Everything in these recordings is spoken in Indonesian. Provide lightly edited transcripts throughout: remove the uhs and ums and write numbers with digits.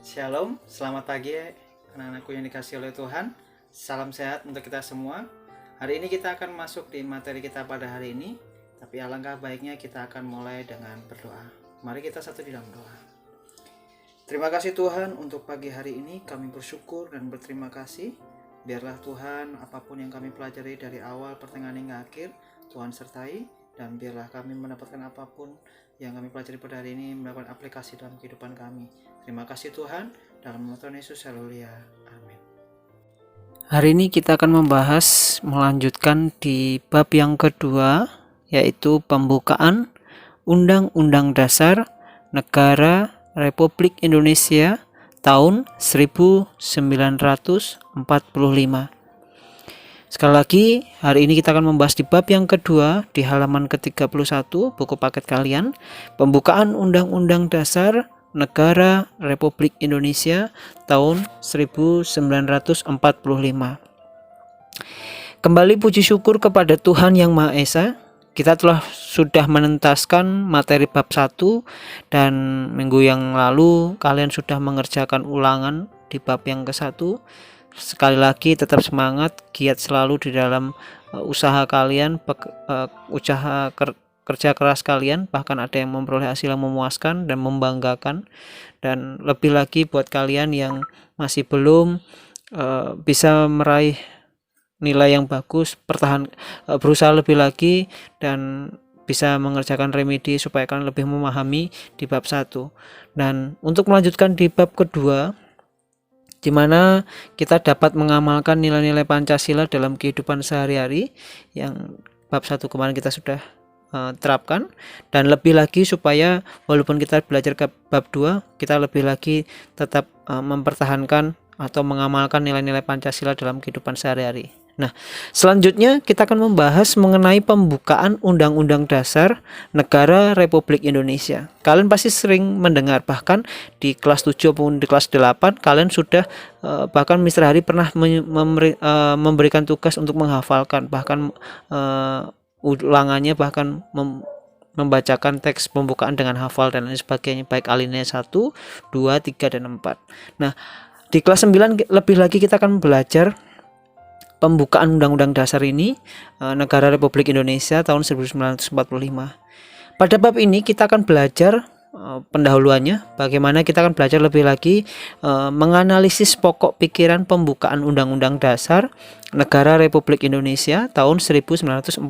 Shalom, selamat pagi anak-anakku yang dikasihi oleh Tuhan. Salam sehat untuk kita semua. Hari ini kita akan masuk di materi kita pada hari ini. Tapi alangkah baiknya kita akan mulai dengan berdoa. Mari kita satu di dalam doa. Terima kasih Tuhan untuk pagi hari ini. Kami bersyukur dan berterima kasih. Biarlah Tuhan apapun yang kami pelajari dari awal, pertengahan hingga akhir, Tuhan sertai. Dan biarlah kami mendapatkan apapun yang kami pelajari pada hari ini mendapatkan aplikasi dalam kehidupan kami. Terima kasih Tuhan, dalam nama Tuhan Yesus, haleluya, amin. Hari ini kita akan melanjutkan di bab yang kedua, yaitu pembukaan Undang-Undang Dasar Negara Republik Indonesia tahun 1945. Sekali lagi, hari ini kita akan membahas di bab yang kedua di halaman ke-31 buku paket kalian, pembukaan Undang-Undang Dasar Negara Republik Indonesia tahun 1945. Kembali puji syukur kepada Tuhan Yang Maha Esa. Kita sudah menentaskan materi bab 1 dan minggu yang lalu kalian sudah mengerjakan ulangan di bab yang ke-1. Sekali lagi tetap semangat, giat selalu di dalam usaha kalian, kerja keras kalian, bahkan ada yang memperoleh hasil yang memuaskan dan membanggakan. Dan lebih lagi buat kalian yang masih belum bisa meraih nilai yang bagus, berusaha lebih lagi dan bisa mengerjakan remedi supaya kalian lebih memahami di bab 1. Dan untuk melanjutkan di bab kedua, di mana kita dapat mengamalkan nilai-nilai Pancasila dalam kehidupan sehari-hari, yang bab 1 kemarin kita sudah terapkan, dan lebih lagi supaya walaupun kita belajar ke bab 2, kita lebih lagi tetap mempertahankan atau mengamalkan nilai-nilai Pancasila dalam kehidupan sehari-hari. Nah, selanjutnya kita akan membahas mengenai pembukaan Undang-Undang Dasar Negara Republik Indonesia. Kalian pasti sering mendengar, bahkan di kelas 7 maupun di kelas 8 kalian sudah bahkan Mr. Hari pernah memberikan tugas untuk menghafalkan, bahkan ulangannya bahkan membacakan teks pembukaan dengan hafal dan lain sebagainya, baik alinea 1, 2, 3, dan 4. Nah, di kelas 9 lebih lagi kita akan belajar pembukaan Undang-Undang Dasar ini, Negara Republik Indonesia tahun 1945. Pada bab ini kita akan belajar pendahuluannya, bagaimana kita akan belajar lebih lagi menganalisis pokok pikiran pembukaan Undang-Undang Dasar Negara Republik Indonesia tahun 1945.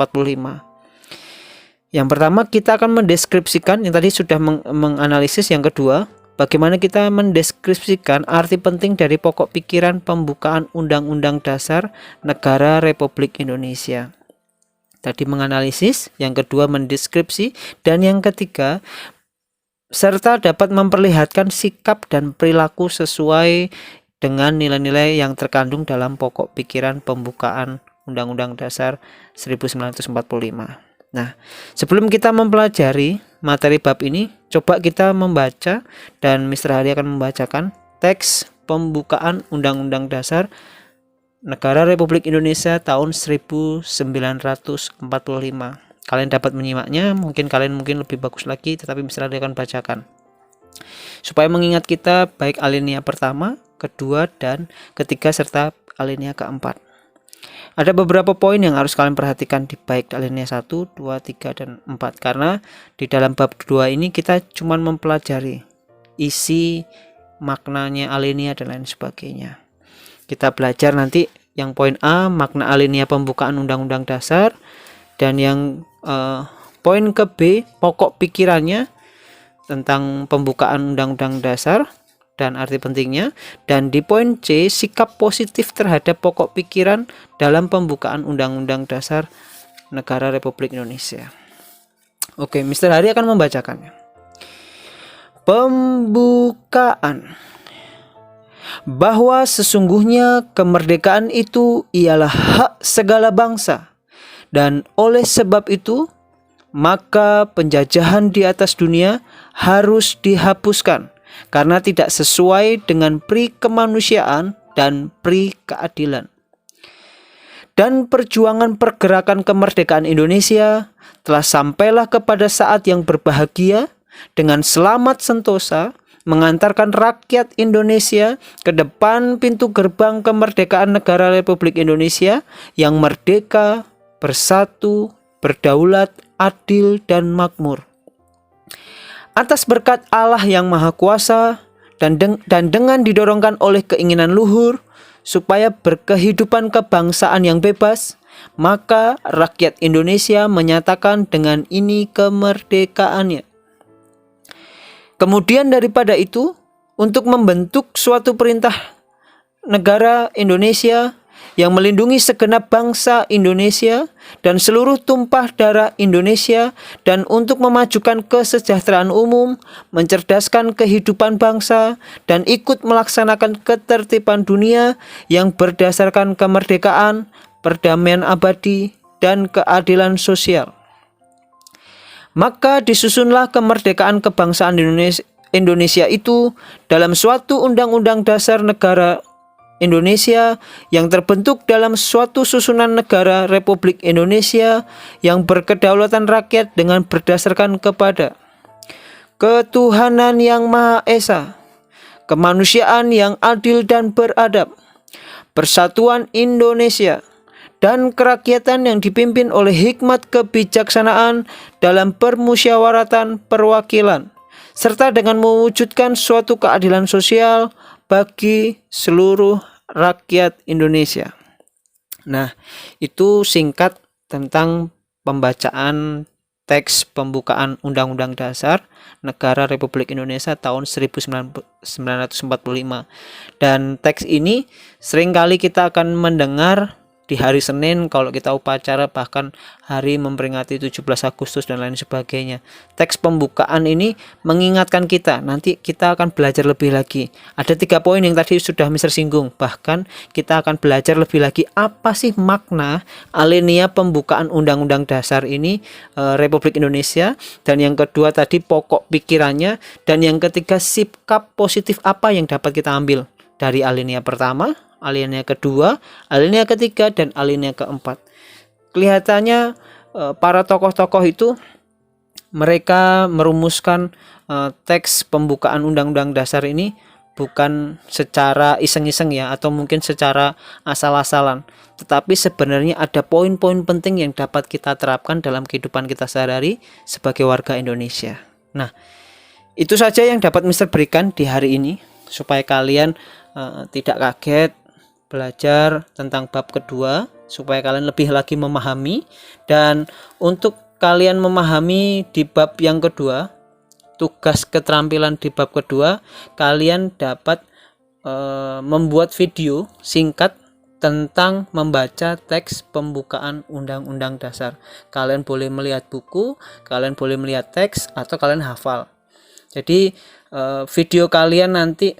Yang pertama kita akan mendeskripsikan, yang tadi sudah menganalisis. Yang kedua, bagaimana kita mendeskripsikan arti penting dari pokok pikiran pembukaan Undang-Undang Dasar Negara Republik Indonesia. Tadi menganalisis, yang kedua mendeskripsi, dan yang ketiga serta dapat memperlihatkan sikap dan perilaku sesuai dengan nilai-nilai yang terkandung dalam pokok pikiran pembukaan Undang-Undang Dasar 1945. Nah, sebelum kita mempelajari materi bab ini, coba kita membaca, dan Mr. Hari akan membacakan teks pembukaan Undang-Undang Dasar Negara Republik Indonesia tahun 1945. Kalian dapat menyimaknya, mungkin lebih bagus lagi, tetapi Mr. Hari akan bacakan supaya mengingat kita baik alinea pertama, kedua, dan ketiga serta alinea keempat. Ada beberapa poin yang harus kalian perhatikan di baik alinea 1, 2, 3, dan 4, karena di dalam bab 2 ini kita cuma mempelajari isi, maknanya alinea dan lain sebagainya. Kita belajar nanti yang poin A, makna alinea pembukaan Undang-Undang Dasar, dan yang poin ke B, pokok pikirannya tentang pembukaan Undang-Undang Dasar dan arti pentingnya, dan di poin C, sikap positif terhadap pokok pikiran dalam pembukaan Undang-Undang Dasar Negara Republik Indonesia. Oke, Mr. Hari akan membacakannya. Pembukaan. Bahwa sesungguhnya kemerdekaan itu ialah hak segala bangsa, dan oleh sebab itu maka penjajahan di atas dunia harus dihapuskan karena tidak sesuai dengan pri kemanusiaan dan pri keadilan. Dan perjuangan pergerakan kemerdekaan Indonesia telah sampailah kepada saat yang berbahagia, dengan selamat sentosa mengantarkan rakyat Indonesia ke depan pintu gerbang kemerdekaan negara Republik Indonesia yang merdeka, bersatu, berdaulat, adil, dan makmur. Atas berkat Allah yang Maha Kuasa dan dengan didorongkan oleh keinginan luhur supaya berkehidupan kebangsaan yang bebas, maka rakyat Indonesia menyatakan dengan ini kemerdekaannya. Kemudian daripada itu, untuk membentuk suatu perintah negara Indonesia yang melindungi segenap bangsa Indonesia dan seluruh tumpah darah Indonesia, dan untuk memajukan kesejahteraan umum, mencerdaskan kehidupan bangsa, dan ikut melaksanakan ketertiban dunia yang berdasarkan kemerdekaan, perdamaian abadi, dan keadilan sosial. Maka disusunlah kemerdekaan kebangsaan Indonesia itu dalam suatu undang-undang dasar negara Indonesia yang terbentuk dalam suatu susunan negara Republik Indonesia yang berkedaulatan rakyat dengan berdasarkan kepada ketuhanan yang Maha Esa, kemanusiaan yang adil dan beradab, persatuan Indonesia, dan kerakyatan yang dipimpin oleh hikmat kebijaksanaan dalam permusyawaratan perwakilan, serta dengan mewujudkan suatu keadilan sosial bagi seluruh rakyat Indonesia. Nah, itu singkat tentang pembacaan teks pembukaan Undang-Undang Dasar Negara Republik Indonesia tahun 1945. Dan teks ini seringkali kita akan mendengar di hari Senin kalau kita upacara, bahkan hari memperingati 17 Agustus dan lain sebagainya. Teks pembukaan ini mengingatkan kita, nanti kita akan belajar lebih lagi. Ada 3 poin yang tadi sudah Mr. singgung, bahkan kita akan belajar lebih lagi apa sih makna alinea pembukaan Undang-Undang Dasar ini Republik Indonesia, dan yang kedua tadi pokok pikirannya, dan yang ketiga sikap positif apa yang dapat kita ambil dari alinea pertama, alinea kedua, alinea ketiga, dan alinea keempat. Kelihatannya para tokoh-tokoh itu mereka merumuskan teks pembukaan Undang-Undang Dasar ini bukan secara iseng-iseng ya, atau mungkin secara asal-asalan, tetapi sebenarnya ada poin-poin penting yang dapat kita terapkan dalam kehidupan kita sehari-hari sebagai warga Indonesia. Nah, itu saja yang dapat Mister berikan di hari ini, supaya kalian tidak kaget belajar tentang bab kedua, supaya kalian lebih lagi memahami. Dan untuk kalian memahami di bab yang kedua, tugas keterampilan di bab kedua, kalian dapat membuat video singkat tentang membaca teks pembukaan Undang-Undang Dasar. Kalian boleh melihat buku, kalian boleh melihat teks, atau kalian hafal. Jadi video kalian nanti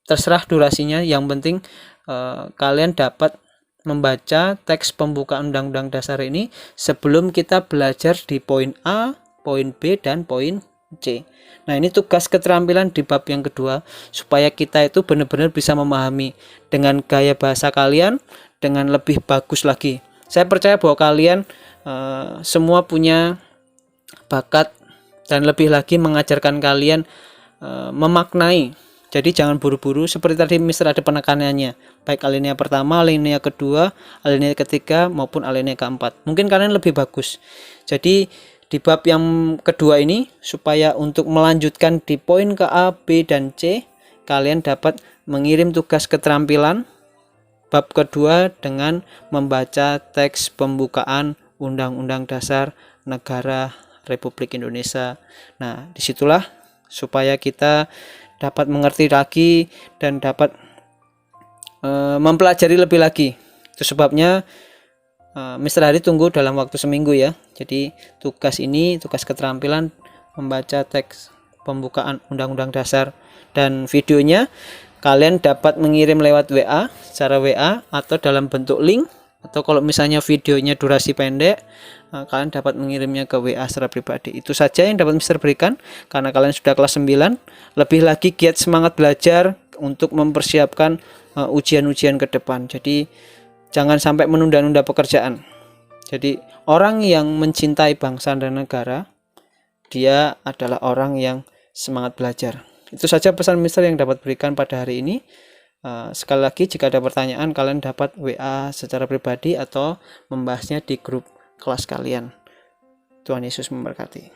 terserah durasinya, yang penting kalian dapat membaca teks pembukaan Undang-Undang Dasar ini sebelum kita belajar di poin A, poin B, dan poin C. Nah, ini tugas keterampilan di bab yang kedua, supaya kita itu benar-benar bisa memahami dengan gaya bahasa kalian dengan lebih bagus lagi. Saya percaya bahwa kalian semua punya bakat, dan lebih lagi mengajarkan kalian memaknai. Jadi jangan buru-buru, seperti tadi Mister ada penekanannya, baik alinea pertama, alinea kedua, alinea ketiga, maupun alinea keempat. Mungkin kalian lebih bagus. Jadi di bab yang kedua ini, supaya untuk melanjutkan di poin ke A, B, dan C, kalian dapat mengirim tugas keterampilan bab kedua dengan membaca teks pembukaan Undang-Undang Dasar Negara Republik Indonesia. Nah, disitulah supaya kita dapat mengerti lagi dan dapat mempelajari lebih lagi. Itu sebabnya Mr. Hari tunggu dalam waktu seminggu ya. Jadi tugas ini, tugas keterampilan membaca teks pembukaan Undang-Undang Dasar, dan videonya kalian dapat mengirim lewat WA, secara WA, atau dalam bentuk link, atau kalau misalnya videonya durasi pendek, kalian dapat mengirimnya ke WA secara pribadi. Itu saja yang dapat Mister berikan, karena kalian sudah kelas 9. Lebih lagi giat semangat belajar untuk mempersiapkan ujian-ujian ke depan. Jadi jangan sampai menunda-nunda pekerjaan. Jadi orang yang mencintai bangsa dan negara dia adalah orang yang semangat belajar. Itu saja pesan Mister yang dapat berikan pada hari ini. Sekali lagi, jika ada pertanyaan, kalian dapat WA secara pribadi atau membahasnya di grup kelas kalian. Tuhan Yesus memberkati.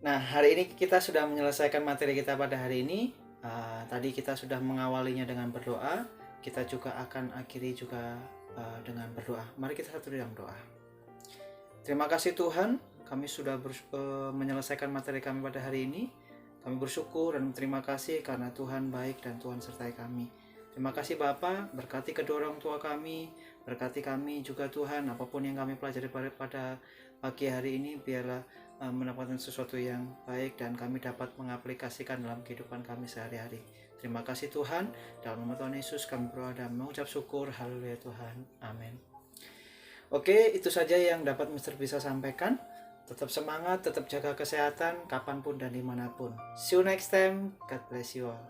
Nah, hari ini kita sudah menyelesaikan materi kita pada hari ini. Tadi kita sudah mengawalinya dengan berdoa. Kita juga akan akhiri juga dengan berdoa. Mari kita satu dalam doa. Terima kasih Tuhan, kami sudah menyelesaikan materi kami pada hari ini. Kami bersyukur dan terima kasih karena Tuhan baik dan Tuhan sertai kami. Terima kasih Bapa, berkati kedua orang tua kami, berkati kami juga Tuhan, apapun yang kami pelajari pada pagi hari ini, biarlah mendapatkan sesuatu yang baik dan kami dapat mengaplikasikan dalam kehidupan kami sehari-hari. Terima kasih Tuhan, dalam nama Tuhan Yesus kami berdoa dan mengucap syukur. Haleluya Tuhan, amin. Oke, itu saja yang dapat Mister bisa sampaikan. Tetap semangat, tetap jaga kesehatan, kapanpun dan dimanapun. See you next time. God bless you all.